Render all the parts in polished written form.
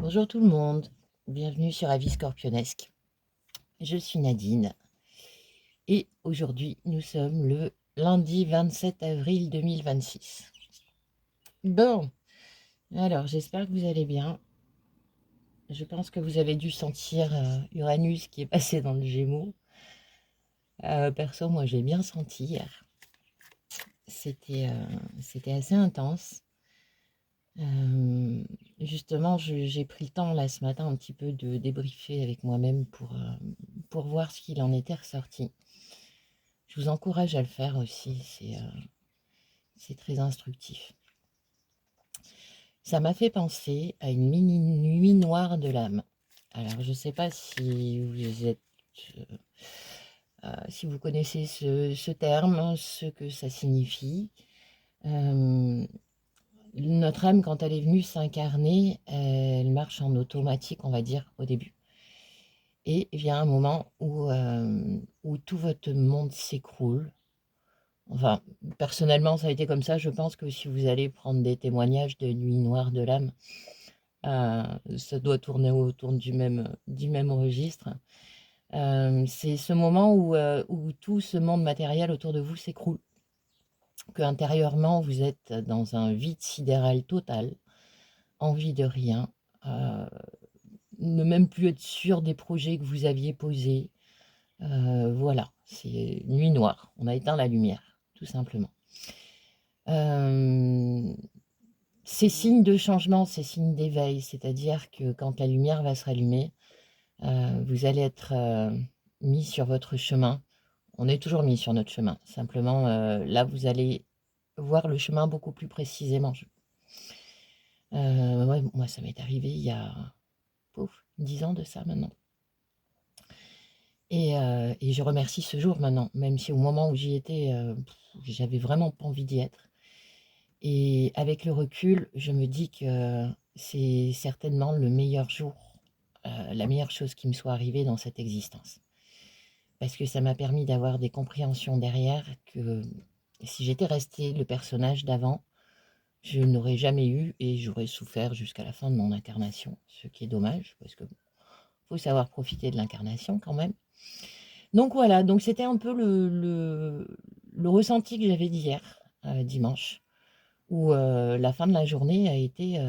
Bonjour tout le monde, bienvenue sur Avis Scorpionesque. Je suis Nadine et aujourd'hui nous sommes le lundi 27 avril 2026. Bon, alors j'espère que vous allez bien. Je pense que vous avez dû sentir Uranus qui est passé dans le Gémeaux. Perso, moi j'ai bien senti hier. C'était assez intense. Justement, j'ai pris le temps là ce matin un petit peu de débriefer avec moi-même pour voir ce qu'il en était ressorti. Je vous encourage à le faire aussi, c'est très instructif. Ça m'a fait penser à une mini nuit noire de l'âme. Alors, je ne sais pas si vous êtes, si vous connaissez ce terme, ce que ça signifie. Euh, Notre âme, quand elle est venue s'incarner, elle marche en automatique, on va dire, au début. Et vient un moment où tout votre monde s'écroule. Enfin, personnellement, ça a été comme ça. Je pense que si vous allez prendre des témoignages de Nuit Noire de l'âme, ça doit tourner autour du même registre. C'est ce moment où tout ce monde matériel autour de vous s'écroule, que intérieurement vous êtes dans un vide sidéral total, envie de rien, ne même plus être sûr des projets que vous aviez posés. Voilà, c'est nuit noire. On a éteint la lumière, tout simplement. Euh, C'est signe de changement, c'est signe d'éveil, c'est-à-dire que quand la lumière va se rallumer, vous allez être mis sur votre chemin. On est toujours mis sur notre chemin. Simplement, là, vous allez voir le chemin beaucoup plus précisément. Ouais, moi, ça m'est arrivé il y a pouf, 10 ans de ça maintenant. Et je remercie ce jour maintenant, même si au moment où j'y étais, j'avais vraiment pas envie d'y être. Et avec le recul, je me dis que c'est certainement le meilleur jour, la meilleure chose qui me soit arrivée dans cette existence. Parce que ça m'a permis d'avoir des compréhensions derrière que si j'étais restée le personnage d'avant, je n'aurais jamais eu et j'aurais souffert jusqu'à la fin de mon incarnation. Ce qui est dommage, parce que faut savoir profiter de l'incarnation quand même. Donc voilà, donc c'était un peu le ressenti que j'avais d'hier, dimanche, où la fin de la journée a été,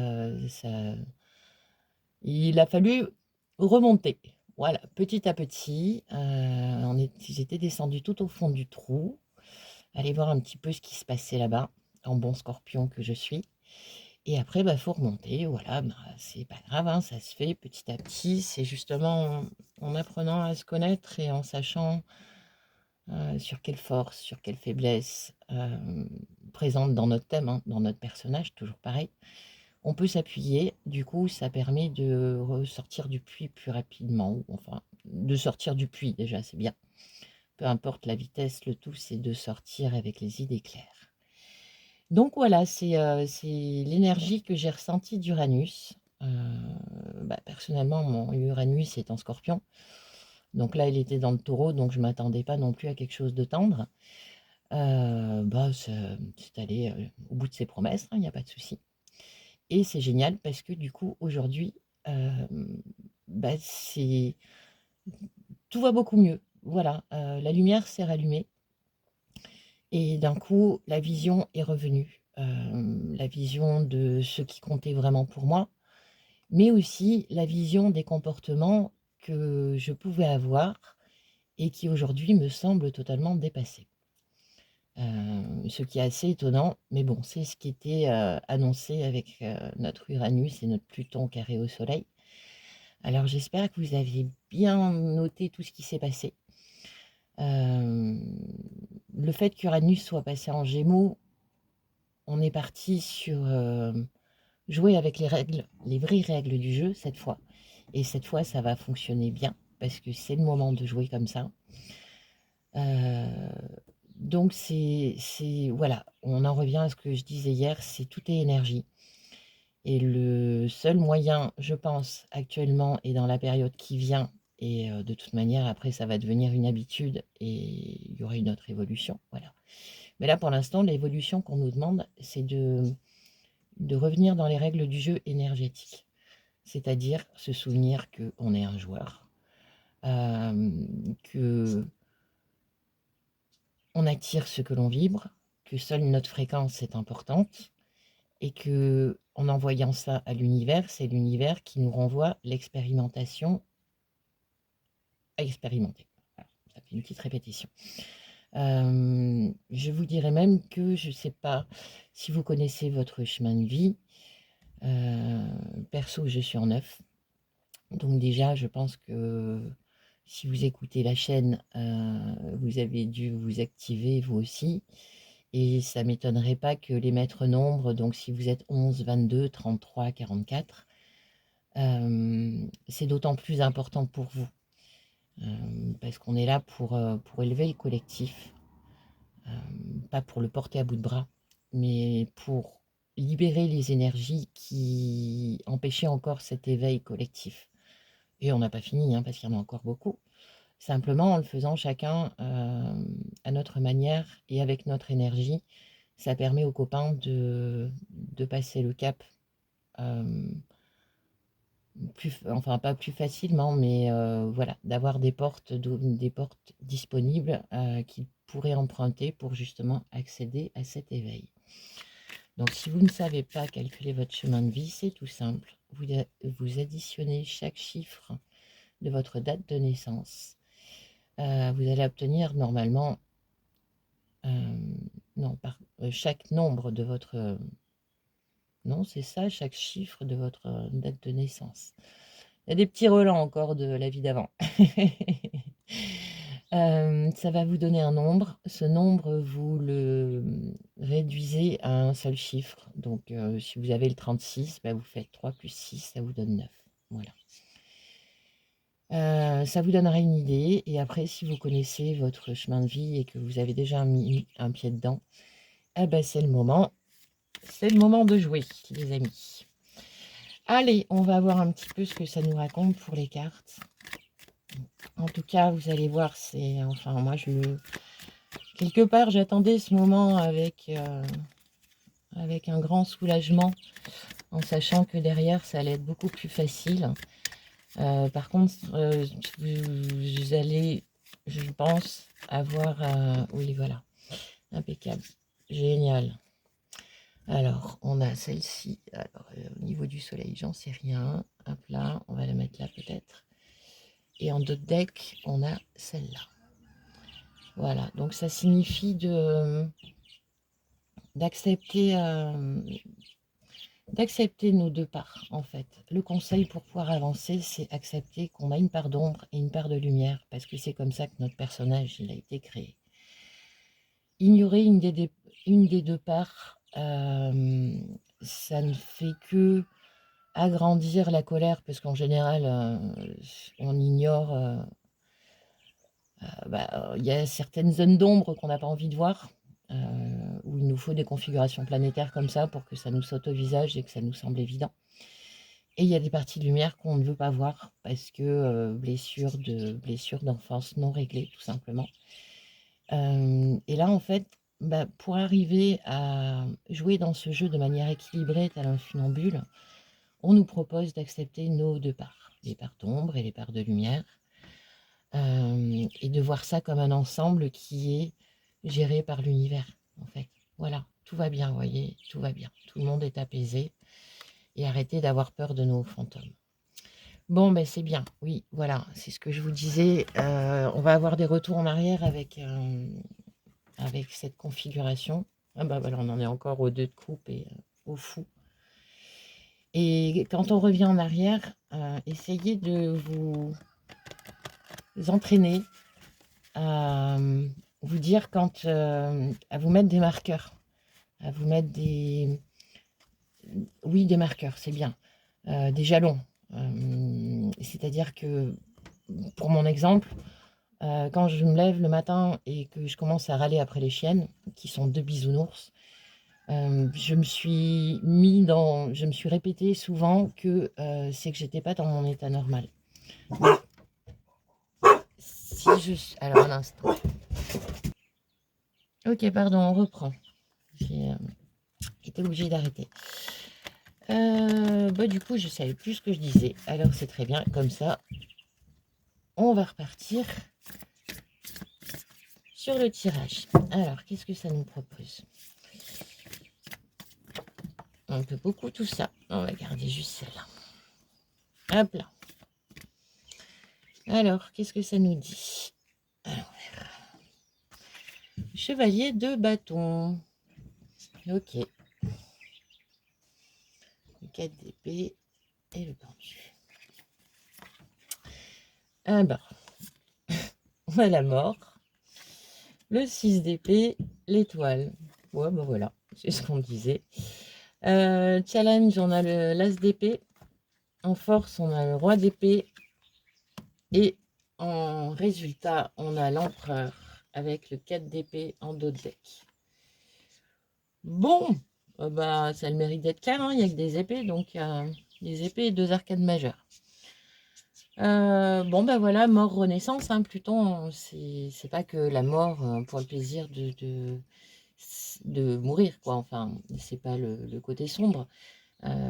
il a fallu remonter. Voilà, petit à petit, j'étais descendue tout au fond du trou, aller voir un petit peu ce qui se passait là-bas, en bon scorpion que je suis. Et après, bah, faut remonter, voilà, bah, c'est pas grave, hein, ça se fait petit à petit. C'est justement en apprenant à se connaître et en sachant sur quelle force, sur quelle faiblesse présente dans notre thème, hein, dans notre personnage, toujours pareil. On peut s'appuyer, du coup, ça permet de ressortir du puits plus rapidement, ou enfin, de sortir du puits déjà, c'est bien. Peu importe la vitesse, le tout, c'est de sortir avec les idées claires. Donc voilà, c'est l'énergie que j'ai ressentie d'Uranus. Personnellement, mon Uranus est en scorpion. Donc là, il était dans le taureau, donc je ne m'attendais pas non plus à quelque chose de tendre. C'est allé au bout de ses promesses, il n'y a pas de souci. Et c'est génial parce que du coup, aujourd'hui, euh, c'est tout va beaucoup mieux. Voilà, la lumière s'est rallumée et d'un coup, la vision est revenue. La vision de ce qui comptait vraiment pour moi, mais aussi la vision des comportements que je pouvais avoir et qui aujourd'hui me semblent totalement dépassés. Ce qui est assez étonnant, mais bon, c'est ce qui était annoncé avec notre Uranus et notre Pluton carré au Soleil. Alors j'espère que vous aviez bien noté tout ce qui s'est passé. Le fait qu'Uranus soit passé en Gémeaux, on est parti sur jouer avec les règles, les vraies règles du jeu cette fois. Et cette fois, ça va fonctionner bien parce que c'est le moment de jouer comme ça. Euh, donc voilà, on en revient à ce que je disais hier, c'est tout est énergie. Et le seul moyen, je pense, actuellement et dans la période qui vient, et de toute manière, après, ça va devenir une habitude et il y aura une autre évolution. Voilà. Mais là, pour l'instant, l'évolution qu'on nous demande, c'est de revenir dans les règles du jeu énergétique. c'est-à-dire se souvenir qu'on est un joueur, que on attire ce que l'on vibre, que seule notre fréquence est importante et que en envoyant ça à l'univers, c'est l'univers qui nous renvoie l'expérimentation à expérimenter. Voilà, ça fait une petite répétition. Je vous dirais même que je ne sais pas si vous connaissez votre chemin de vie. Perso, je suis en 9. Donc déjà, je pense que si vous écoutez la chaîne, vous avez dû vous activer vous aussi. Et ça ne m'étonnerait pas que les maîtres nombres, donc si vous êtes 11, 22, 33, 44, c'est d'autant plus important pour vous. Parce qu'on est là pour élever le collectif, pas pour le porter à bout de bras, mais pour libérer les énergies qui empêchaient encore cet éveil collectif. Et on n'a pas fini, hein, parce qu'il y en a encore beaucoup. Simplement, en le faisant chacun à notre manière et avec notre énergie, ça permet aux copains de passer le cap, enfin pas plus facilement, mais voilà, d'avoir des portes disponibles qu'ils pourraient emprunter pour justement accéder à cet éveil. Donc si vous ne savez pas calculer votre chemin de vie, c'est tout simple. Vous additionnez chaque chiffre de votre date de naissance. Vous allez obtenir normalement chaque nombre de votre... non, c'est ça, chaque chiffre de votre date de naissance. Il y a des petits relents encore de la vie d'avant. Ça va vous donner un nombre. Ce nombre, vous le réduisez à un seul chiffre. Donc, si vous avez le 36, bah, vous faites 3 plus 6, ça vous donne 9. Voilà. Ça vous donnera une idée. Et après, si vous connaissez votre chemin de vie et que vous avez déjà mis un pied dedans, eh ben, c'est le moment. C'est le moment de jouer, les amis. Allez, on va voir un petit peu ce que ça nous raconte pour les cartes. En tout cas, vous allez voir, c'est... Enfin, moi, quelque part, j'attendais ce moment avec un grand soulagement, en sachant que derrière, ça allait être beaucoup plus facile. Par contre, vous allez, je pense, avoir... oui, voilà. Impeccable. Génial. Alors, on a celle-ci. Alors, au niveau du soleil, j'en sais rien. Hop là, on va la mettre là peut-être. Et en d'autres decks, on a celle-là. Voilà, donc ça signifie d'accepter nos deux parts, en fait. Le conseil pour pouvoir avancer, c'est accepter qu'on a une part d'ombre et une part de lumière, parce que c'est comme ça que notre personnage, il a été créé. Ignorer une des deux parts, ça ne fait que agrandir la colère, parce qu'en général, on ignore... il y a certaines zones d'ombre qu'on n'a pas envie de voir, où il nous faut des configurations planétaires comme ça pour que ça nous saute au visage et que ça nous semble évident. Et il y a des parties de lumière qu'on ne veut pas voir parce que blessures d'enfance non réglées, tout simplement. Et là, en fait, pour arriver à jouer dans ce jeu de manière équilibrée, tel un funambule, on nous propose d'accepter nos deux parts, les parts d'ombre et les parts de lumière. Et de voir ça comme un ensemble qui est géré par l'univers, en fait. Voilà, tout va bien, vous voyez, tout va bien. Tout le monde est apaisé et arrêtez d'avoir peur de nos fantômes. Bon, ben c'est bien, oui, voilà, c'est ce que je vous disais. On va avoir des retours en arrière avec cette configuration. Ah bah voilà, on en est encore aux 2 de coupe et au fou. Et quand on revient en arrière, essayez de vous entraîner à vous dire quand, à vous mettre des marqueurs, à vous mettre des marqueurs, c'est bien, des jalons. C'est-à-dire que, pour mon exemple, quand je me lève le matin et que je commence à râler après les chiennes, qui sont 2 bisounours, je me suis répété souvent que c'est que j'étais pas dans mon état normal. Alors, un instant. Ok, pardon, on reprend. J'ai été obligée d'arrêter. Bah, du coup, je savais plus ce que je disais. Alors, c'est très bien. Comme ça, on va repartir sur le tirage. Alors, qu'est-ce que ça nous propose? On peut beaucoup tout ça. On va garder juste celle-là. Hop là. Alors, qu'est-ce que ça nous dit? Alors, chevalier de bâton. Ok. Le 4 d'épée et le pendu. Ah ben, on a la mort. Le 6 d'épée, l'étoile. Ouais, ben voilà, c'est ce qu'on disait. Challenge, on a l'as d'épée. En force, on a le roi d'épée. Et en résultat, on a l'empereur avec le 4 d'épée en dos de deck. Bon, bah, ça a le mérite d'être clair, hein. Il n'y a que des épées, donc des épées et 2 arcades majeures. Bon, ben voilà, mort, renaissance, hein, Pluton, c'est pas que la mort pour le plaisir de mourir, quoi. Enfin, c'est pas le côté sombre,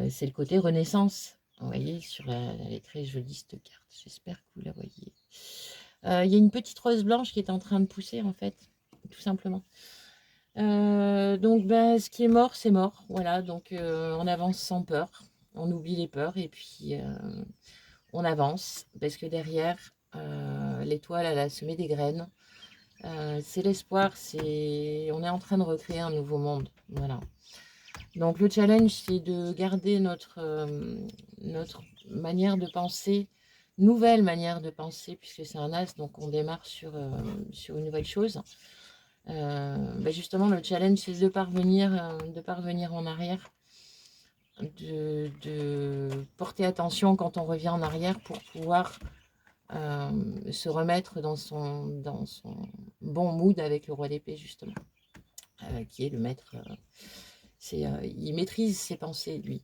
c'est le côté renaissance. Vous voyez, elle est très jolie cette carte, j'espère que vous la voyez. Il y a une petite rose blanche qui est en train de pousser, en fait, tout simplement. Donc, ben, ce qui est mort, c'est mort. Voilà, donc on avance sans peur, on oublie les peurs et puis on avance parce que derrière, l'étoile, elle a semé des graines. C'est l'espoir, on est en train de recréer un nouveau monde. Voilà. Donc le challenge, c'est de garder notre manière de penser, nouvelle manière de penser, puisque c'est un as, donc on démarre sur une nouvelle chose. Justement, le challenge, c'est de parvenir en arrière, de porter attention quand on revient en arrière pour pouvoir se remettre dans son bon mood avec le roi d'épée, justement, qui est le maître. Il maîtrise ses pensées, lui.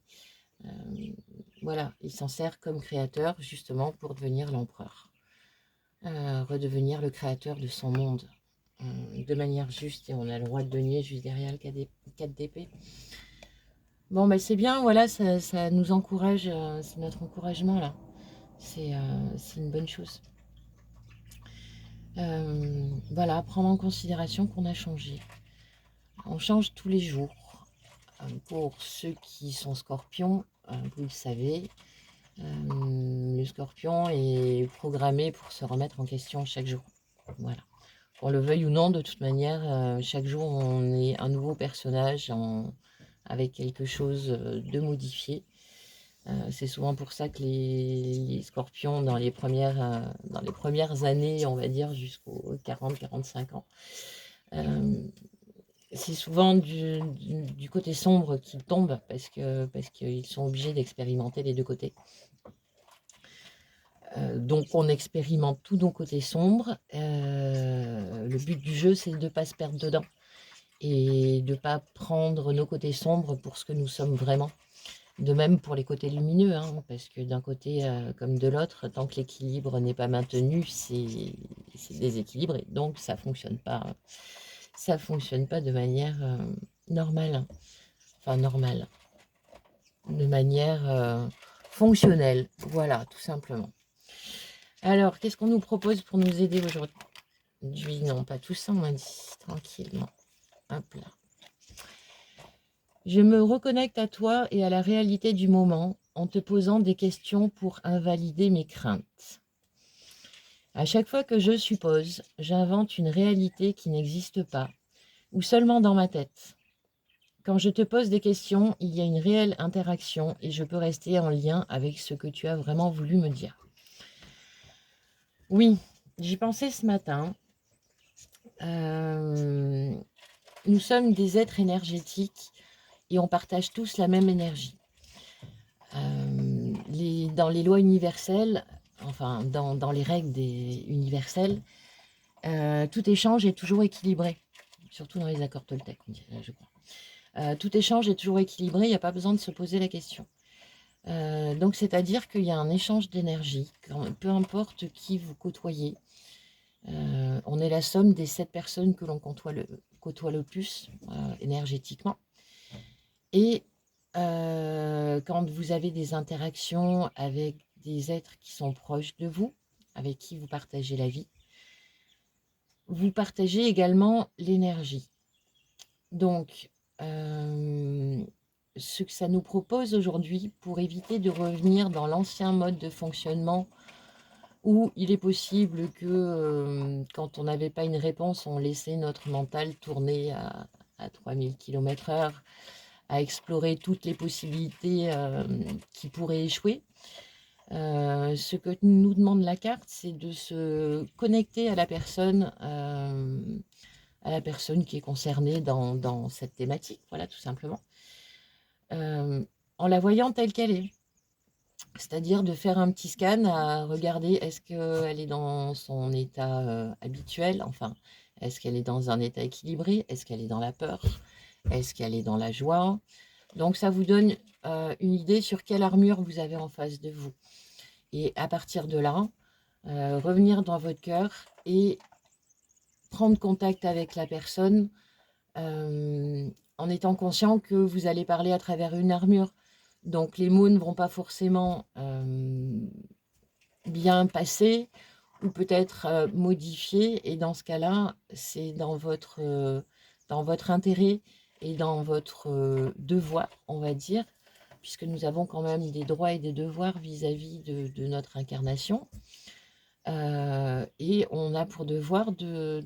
Voilà, il s'en sert comme créateur, justement, pour devenir l'empereur. Redevenir le créateur de son monde, de manière juste. Et on a le roi de denier juste derrière le 4 d'épée. Bon, ben c'est bien, voilà, ça nous encourage, c'est notre encouragement, là. C'est une bonne chose. Voilà, prendre en considération qu'on a changé. On change tous les jours. Pour ceux qui sont scorpions, vous le savez, le scorpion est programmé pour se remettre en question chaque jour. Voilà. Qu'on le veuille ou non, de toute manière, chaque jour on est un nouveau personnage avec quelque chose de modifié. C'est souvent pour ça que les scorpions, dans les premières années, on va dire, jusqu'aux 40-45 ans, c'est souvent du côté sombre qu'ils tombent parce qu'ils sont obligés d'expérimenter les deux côtés. Donc on expérimente tous nos côtés sombres. Le but du jeu, c'est de ne pas se perdre dedans et de ne pas prendre nos côtés sombres pour ce que nous sommes vraiment. De même pour les côtés lumineux, hein, parce que d'un côté comme de l'autre, tant que l'équilibre n'est pas maintenu, c'est déséquilibré. Donc ça fonctionne pas de manière normale. Enfin normale. De manière fonctionnelle. Voilà, tout simplement. Alors, qu'est-ce qu'on nous propose pour nous aider aujourd'hui? Non, pas tout ça, on m'a dit. Tranquillement. Hop là. Je me reconnecte à toi et à la réalité du moment en te posant des questions pour invalider mes craintes. À chaque fois que je suppose, j'invente une réalité qui n'existe pas, ou seulement dans ma tête. Quand je te pose des questions, il y a une réelle interaction et je peux rester en lien avec ce que tu as vraiment voulu me dire. Oui, j'y pensais ce matin. Nous sommes des êtres énergétiques et on partage tous la même énergie. Dans les lois universelles, enfin dans les règles universelles, tout échange est toujours équilibré, surtout dans les accords Toltec, je crois. Tout échange est toujours équilibré, il n'y a pas besoin de se poser la question. Donc c'est-à-dire qu'il y a un échange d'énergie, peu importe qui vous côtoyez. On est la somme des 7 personnes que l'on côtoie le plus énergétiquement. Et quand vous avez des interactions avec des êtres qui sont proches de vous, avec qui vous partagez la vie, vous partagez également l'énergie. Donc, ce que ça nous propose aujourd'hui, pour éviter de revenir dans l'ancien mode de fonctionnement où il est possible que quand on n'avait pas une réponse, on laissait notre mental tourner à 3000 km/h, à explorer toutes les possibilités qui pourraient échouer. Ce que nous demande la carte, c'est de se connecter à la personne qui est concernée dans cette thématique, voilà, tout simplement, en la voyant telle qu'elle est. C'est-à-dire de faire un petit scan, à regarder est-ce qu'elle est dans son état habituel, enfin, est-ce qu'elle est dans un état équilibré, est-ce qu'elle est dans la peur, est-ce qu'elle est dans la joie. Donc ça vous donne une idée sur quelle armure vous avez en face de vous. Et à partir de là, revenir dans votre cœur et prendre contact avec la personne en étant conscient que vous allez parler à travers une armure. Donc les mots ne vont pas forcément bien passer ou peut-être modifiés. Et dans ce cas-là, c'est dans votre intérêt et dans votre devoir, on va dire, puisque nous avons quand même des droits et des devoirs vis-à-vis de notre incarnation. Et on a pour devoir de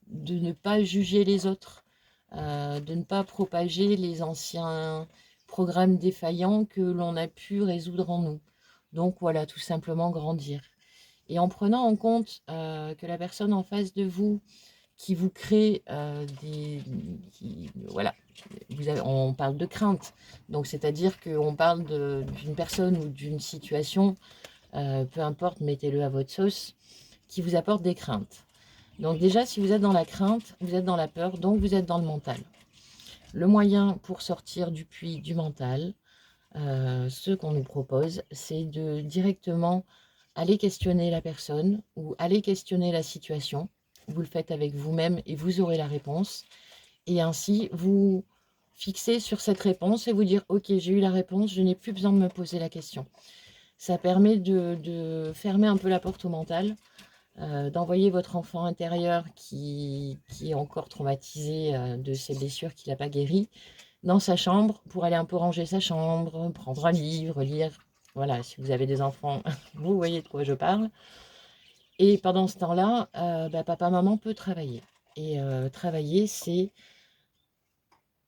ne pas juger les autres, de ne pas propager les anciens programmes défaillants que l'on a pu résoudre en nous. Donc voilà, tout simplement grandir. Et en prenant en compte que la personne en face de vous qui vous crée voilà, on parle de crainte. Donc c'est-à-dire qu'on parle d'une personne ou d'une situation, peu importe, mettez-le à votre sauce, qui vous apporte des craintes. Donc déjà, si vous êtes dans la crainte, vous êtes dans la peur, donc vous êtes dans le mental. Le moyen pour sortir du puits du mental, ce qu'on nous propose, c'est de directement aller questionner la personne ou aller questionner la situation. Vous le faites avec vous-même et vous aurez la réponse. Et ainsi, vous fixez sur cette réponse et vous dire « Ok, j'ai eu la réponse, je n'ai plus besoin de me poser la question ». Ça permet de fermer un peu la porte au mental, d'envoyer votre enfant intérieur qui est encore traumatisé de ses blessures qu'il n'a pas guéries dans sa chambre pour aller un peu ranger sa chambre, prendre un livre, lire. Voilà, si vous avez des enfants, vous voyez de quoi je parle. Et pendant ce temps-là, papa, maman peut travailler. Et travailler, c'est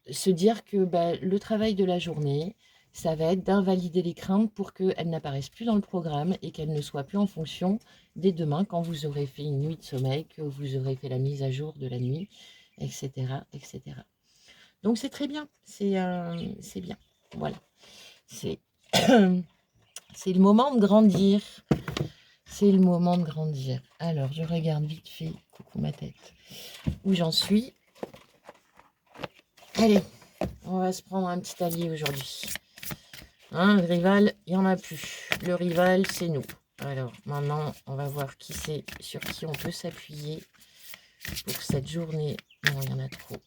se dire que le travail de la journée, ça va être d'invalider les craintes pour qu'elles n'apparaissent plus dans le programme et qu'elles ne soient plus en fonction dès demain quand vous aurez fait une nuit de sommeil, que vous aurez fait la mise à jour de la nuit, etc. etc. Donc c'est très bien, c'est bien. Voilà, c'est c'est le moment de grandir. C'est le moment de grandir. Alors, je regarde vite fait, coucou ma tête, où j'en suis. Allez, on va se prendre un petit allié aujourd'hui. Hein, le rival, il n'y en a plus. Le rival, c'est nous. Alors, maintenant, on va voir qui c'est, sur qui on peut s'appuyer pour cette journée. Non, il y en a trop.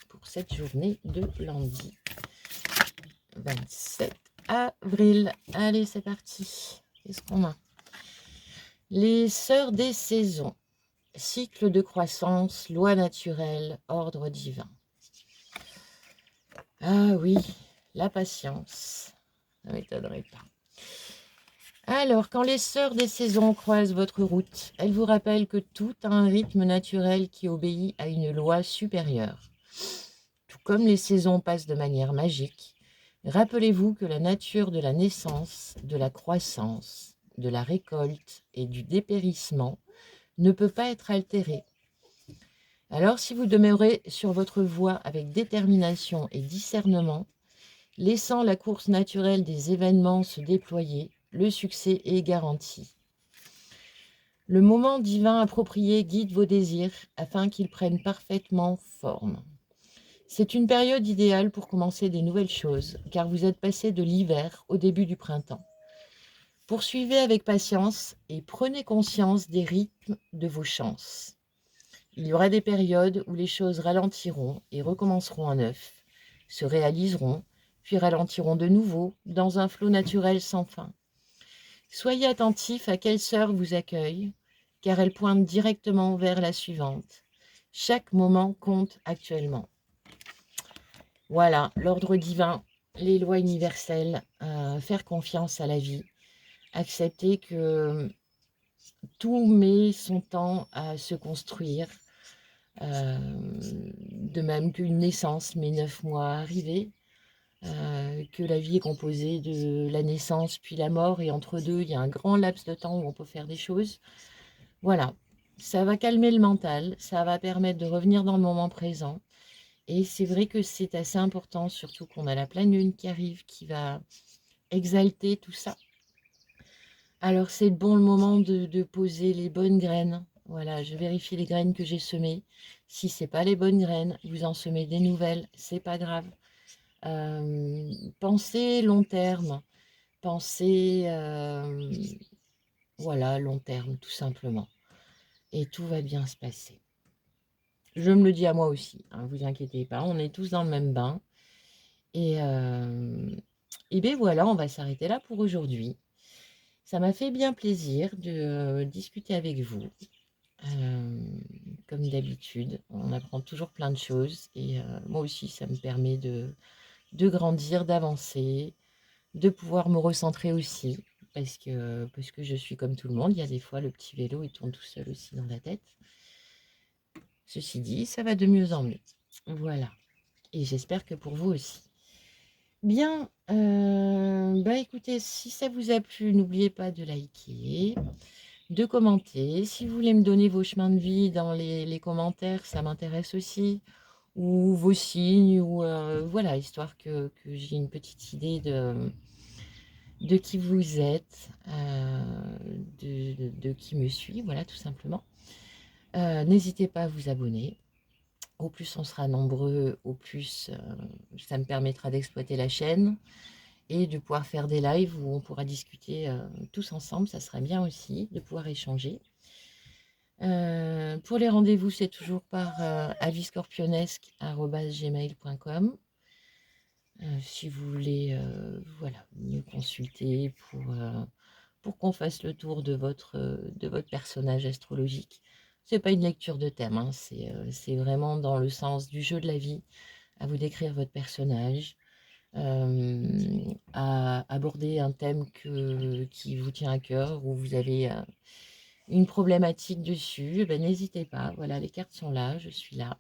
Pour cette journée de lundi 27 avril. Allez, c'est parti. Qu'est-ce qu'on a? Les sœurs des saisons. Cycle de croissance, loi naturelle, ordre divin. Ah oui, la patience. Ça ne m'étonnerait pas. Alors, quand les sœurs des saisons croisent votre route, elles vous rappellent que tout a un rythme naturel qui obéit à une loi supérieure. Tout comme les saisons passent de manière magique, rappelez-vous que la nature de la naissance, de la croissance, de la récolte et du dépérissement ne peut pas être altérée. Alors, si vous demeurez sur votre voie avec détermination et discernement, laissant la course naturelle des événements se déployer, le succès est garanti. Le moment divin approprié guide vos désirs afin qu'ils prennent parfaitement forme. C'est une période idéale pour commencer des nouvelles choses, car vous êtes passé de l'hiver au début du printemps. Poursuivez avec patience et prenez conscience des rythmes de vos chances. Il y aura des périodes où les choses ralentiront et recommenceront à neuf. se réaliseront, puis ralentiront de nouveau dans un flot naturel sans fin. Soyez attentif à quelle sœur vous accueille, car elle pointe directement vers la suivante. Chaque moment compte actuellement. Voilà, l'ordre divin, les lois universelles, faire confiance à la vie, accepter que tout met son temps à se construire, de même qu'une naissance met 9 mois à arriver, que la vie est composée de la naissance puis la mort, et entre deux, il y a un grand laps de temps où on peut faire des choses. Voilà, ça va calmer le mental, ça va permettre de revenir dans le moment présent. Et c'est vrai que c'est assez important, surtout qu'on a la pleine lune qui arrive, qui va exalter tout ça. Alors c'est bon le moment de poser les bonnes graines. Voilà, je vérifie les graines que j'ai semées. Si ce n'est pas les bonnes graines, vous en semez des nouvelles, c'est pas grave. Pensez long terme, pensez voilà, long terme, tout simplement. Et tout va bien se passer. Je me le dis à moi aussi, hein, vous inquiétez pas, on est tous dans le même bain. Et bien voilà, on va s'arrêter là pour aujourd'hui. Ça m'a fait bien plaisir de discuter avec vous. Comme d'habitude, on apprend toujours plein de choses. Et moi aussi, ça me permet de grandir, d'avancer, de pouvoir me recentrer aussi. Parce que je suis comme tout le monde. Il y a des fois, le petit vélo, il tourne tout seul aussi dans la tête. Ceci dit, ça va de mieux en mieux. Voilà. Et j'espère que pour vous aussi. Bien, bah écoutez, si ça vous a plu, n'oubliez pas de liker, de commenter. Si vous voulez me donner vos chemins de vie dans les commentaires, ça m'intéresse aussi. Ou vos signes, ou voilà, histoire que j'ai une petite idée de qui vous êtes, de qui me suit, voilà, tout simplement. N'hésitez pas à vous abonner. Au plus on sera nombreux, au plus ça me permettra d'exploiter la chaîne et de pouvoir faire des lives où on pourra discuter tous ensemble. Ça serait bien aussi de pouvoir échanger. Pour les rendez-vous, c'est toujours par aviscorpionesque@gmail.com. Si vous voulez voilà, me consulter pour qu'on fasse le tour de votre personnage astrologique. C'est pas une lecture de thème, hein, c'est vraiment dans le sens du jeu de la vie, à vous décrire votre personnage, à aborder un thème qui vous tient à cœur, où vous avez une problématique dessus. Eh ben, n'hésitez pas, voilà, les cartes sont là, je suis là.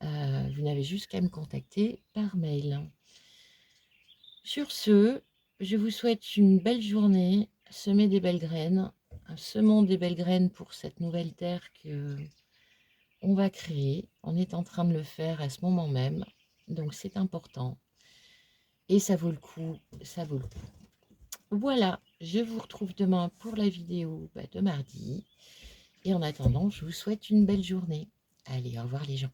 Vous n'avez juste qu'à me contacter par mail. Sur ce, je vous souhaite une belle journée, semez des belles graines, semons des belles graines pour cette nouvelle terre que on va créer. On est en train de le faire à ce moment même, donc c'est important. Et ça vaut le coup, ça vaut le coup. Voilà, je vous retrouve demain pour la vidéo de mardi. Et en attendant, je vous souhaite une belle journée. Allez, au revoir les gens.